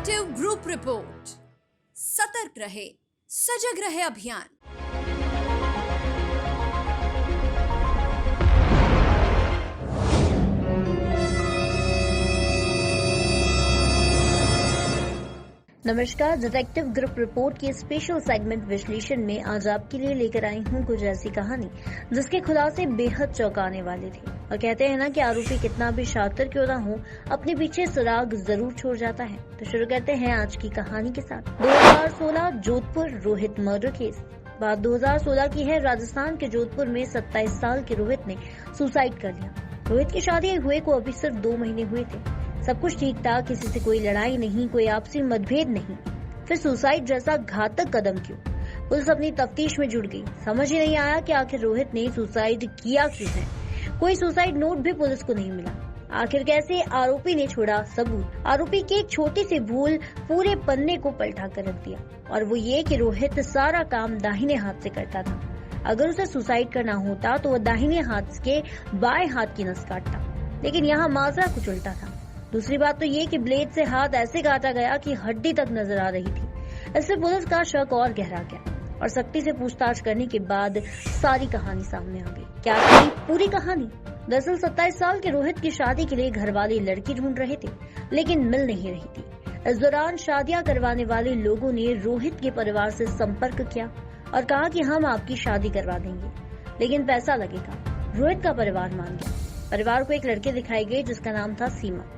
Detective group report. सतर्क रहे, सजग रहे अभियान। नमस्कार, डिटेक्टिव ग्रुप रिपोर्ट के स्पेशल सेगमेंट विश्लेषण में आज आपके लिए लेकर आई हूँ कुछ ऐसी कहानी जिसके खुलासे बेहद चौंकाने वाले थे। और कहते हैं ना कि आरोपी कितना भी शातिर क्यों ना हो, अपने पीछे सुराग जरूर छोड़ जाता है। तो शुरू करते हैं आज की कहानी के साथ। 2016 जोधपुर रोहित मर्डर केस। बात 2016 की है। राजस्थान के जोधपुर में 27 साल के रोहित ने सुसाइड कर लिया। रोहित की शादी हुए को अभी सिर्फ 2 महीने हुए थे। सब कुछ ठीक था, किसी से कोई लड़ाई नहीं, कोई आपसी मतभेद नहीं। फिर सुसाइड जैसा घातक कदम क्यों? पुलिस अपनी तफ्तीश में जुट गई। समझ ही नहीं आया कि आखिर रोहित ने सुसाइड किया क्यों है। कोई सुसाइड नोट भी पुलिस को नहीं मिला। आखिर कैसे आरोपी ने छोड़ा सबूत? आरोपी की एक छोटी सी भूल पूरे पन्ने को पलटा कर रख दिया, और वो ये कि रोहित सारा काम दाहिने हाथ से करता था। अगर उसे सुसाइड करना होता तो वह दाहिने हाथ के बाएं हाथ की नस काटता, लेकिन यहाँ माजरा कुछ उल्टा था। दूसरी बात तो ये कि ब्लेड से हाथ ऐसे काटा गया कि हड्डी तक नजर आ रही थी। इससे पुलिस का शक और गहरा गया, और सख्ती से पूछताछ करने के बाद सारी कहानी सामने आ गई। क्या थी पूरी कहानी? दरअसल 27 साल के रोहित की शादी के लिए घर वाले लड़की ढूंढ रहे थे, लेकिन मिल नहीं रही थी। इस दौरान शादियां करवाने वाले लोगों ने रोहित के परिवार से संपर्क किया और कहा कि हम आपकी शादी करवा देंगे, लेकिन पैसा लगेगा। रोहित का परिवार मान गया। परिवार को एक लड़के दिखाई गई जिसका नाम था सीमा।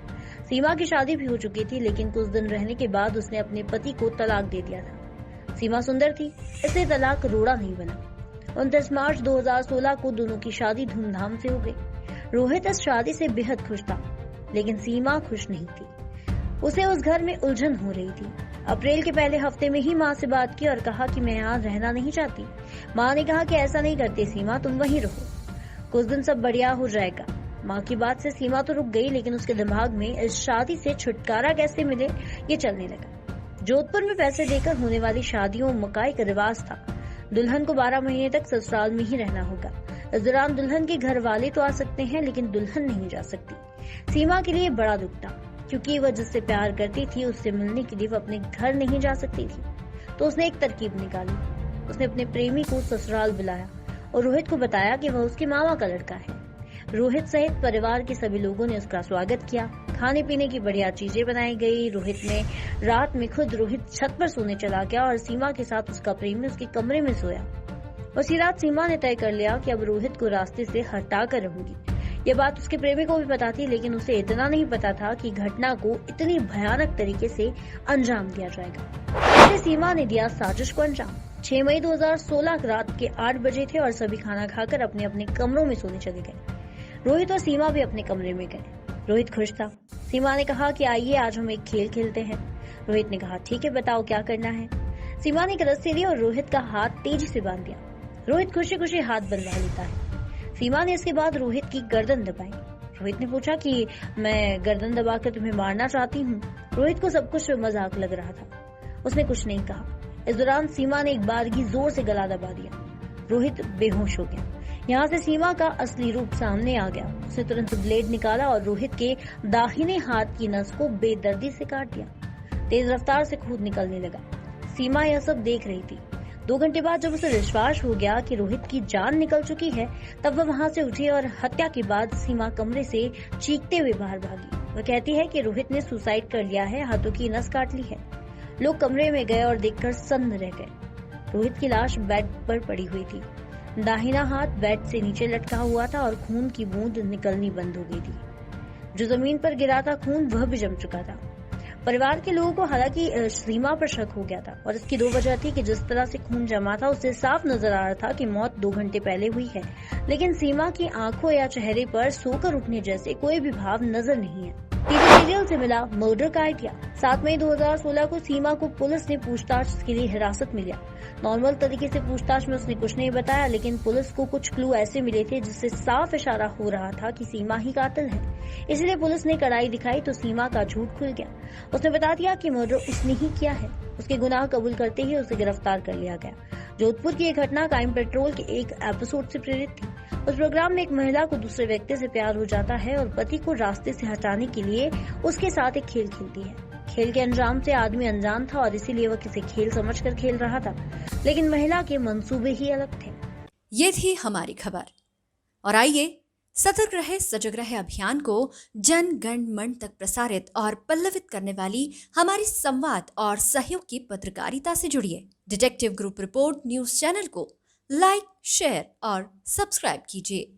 सीमा की शादी भी हो चुकी थी, लेकिन कुछ दिन रहने के बाद उसने अपने पति को तलाक दे दिया था। सीमा सुंदर थी, इसलिए तलाक रोड़ा नहीं बना। 29 मार्च 2016 को दोनों की शादी धूमधाम से हो गई। रोहित इस शादी से बेहद खुश था, लेकिन सीमा खुश नहीं थी। उसे उस घर में उलझन हो रही थी। अप्रैल के पहले हफ्ते में ही माँ से बात की और कहा कि मैं यहाँ रहना नहीं चाहती। माँ ने कहा कि ऐसा नहीं करती सीमा, तुम वहीं रहो, कुछ दिन सब बढ़िया हो जाएगा। माँ की बात से सीमा तो रुक गई, लेकिन उसके दिमाग में इस शादी से छुटकारा कैसे मिले ये चलने लगा। जोधपुर में पैसे देकर होने वाली शादियों मकाई का रिवाज था। दुल्हन को 12 महीने तक ससुराल में ही रहना होगा। इस दौरान दुल्हन के घर वाले तो आ सकते हैं, लेकिन दुल्हन नहीं जा सकती। सीमा के लिए बड़ा दुख था, क्योंकि वह जिससे प्यार करती थी उससे मिलने के लिए वह अपने घर नहीं जा सकती थी। तो उसने एक तरकीब निकाली। उसने अपने प्रेमी को ससुराल बुलाया और रोहित को बताया कि वह उसके मामा का लड़का है। रोहित सहित परिवार के सभी लोगों ने उसका स्वागत किया। खाने पीने की बढ़िया चीजें बनाई गई। रोहित ने रात में खुद रोहित छत पर सोने चला गया और सीमा के साथ उसका प्रेमी उसके कमरे में सोया। उसी रात सीमा ने तय कर लिया कि अब रोहित को रास्ते से हटा कर रहूंगी। ये बात उसके प्रेमी को भी पता थी, लेकिन उसे इतना नहीं पता था कि घटना को इतनी भयानक तरीके से अंजाम दिया जाएगा। इसलिए सीमा ने दिया साजिश को अंजाम। 6 मई 2016 रात के 8 बजे थे और सभी खाना खाकर अपने अपने कमरों में सोने चले गए। रोहित और सीमा भी अपने कमरे में गए। रोहित खुश था। सीमा ने कहा कि आइए आज हम एक खेल खेलते हैं। रोहित ने कहा ठीक है, बताओ क्या करना है। सीमा ने एक रस्सी ली और रोहित का हाथ तेजी से बांध दिया। रोहित खुशी खुशी हाथ बंधवा लेता है। सीमा ने इसके बाद रोहित की गर्दन दबाई। रोहित ने पूछा कि मैं गर्दन दबाकर तुम्हें मारना चाहती हूँ। रोहित को सब कुछ मजाक लग रहा था। उसने कुछ नहीं कहा। इस दौरान सीमा ने एक बारगी जोर से गला दबा दिया। रोहित बेहोश हो गया। यहाँ से सीमा का असली रूप सामने आ गया। उसने तुरंत ब्लेड निकाला और रोहित के दाहिने हाथ की नस को बेदर्दी से काट दिया। तेज रफ्तार से खून निकलने लगा। सीमा यह सब देख रही थी। 2 घंटे बाद जब उसे विश्वास हो गया कि रोहित की जान निकल चुकी है, तब वह वहाँ से उठी और हत्या के बाद सीमा कमरे से चीखते हुए बाहर भागी। वह कहती है कि रोहित ने सुसाइड कर लिया है, हाथों की नस काट ली है। लोग कमरे में गए और देखकर सन्न रह गए। रोहित की लाश बेड पर पड़ी हुई थी। दाहिना हाथ बेड से नीचे लटका हुआ था और खून की बूंद निकलनी बंद हो गई थी। जो जमीन पर गिरा था खून, वह भी जम चुका था। परिवार के लोगों को हालांकि सीमा पर शक हो गया था, और इसकी 2 वजह थी कि जिस तरह से खून जमा था उससे साफ नजर आ रहा था कि मौत 2 घंटे पहले हुई है, लेकिन सीमा की आंखों या चेहरे पर सोकर उठने जैसे कोई भी भाव नजर नहीं है। टीवी सीरियल से मिला मर्डर का आइडिया। 7 मई 2016 को सीमा को पुलिस ने पूछताछ के लिए हिरासत में लिया। नॉर्मल तरीके से पूछताछ में उसने कुछ नहीं बताया, लेकिन पुलिस को कुछ क्लू ऐसे मिले थे जिससे साफ इशारा हो रहा था कि सीमा ही कातिल है। इसलिए पुलिस ने कड़ाई दिखाई तो सीमा का झूठ खुल गया। उसने बता दिया कि मर्डर उसने ही किया है। उसके गुनाह कबूल करते ही उसे गिरफ्तार कर लिया गया। जोधपुर की एक घटना क्राइम पेट्रोल के एक एपिसोड से प्रेरित थी। उस प्रोग्राम में एक महिला को दूसरे व्यक्ति से प्यार हो जाता है और पति को रास्ते से हटाने के लिए उसके साथ एक खेल खेलती है। खेल के अंजाम से आदमी अनजान था और इसीलिए वह किसी खेल समझकर खेल रहा था, लेकिन महिला के मंसूबे ही अलग थे। ये थी हमारी खबर। और आइए सतर्क रहे सजग रहे अभियान को जन गण मन तक प्रसारित और पल्लवित करने वाली हमारी संवाद और सहयोग की पत्रकारिता से जुड़िए। Detective group report news channel को लाइक, शेयर और सब्सक्राइब कीजिए।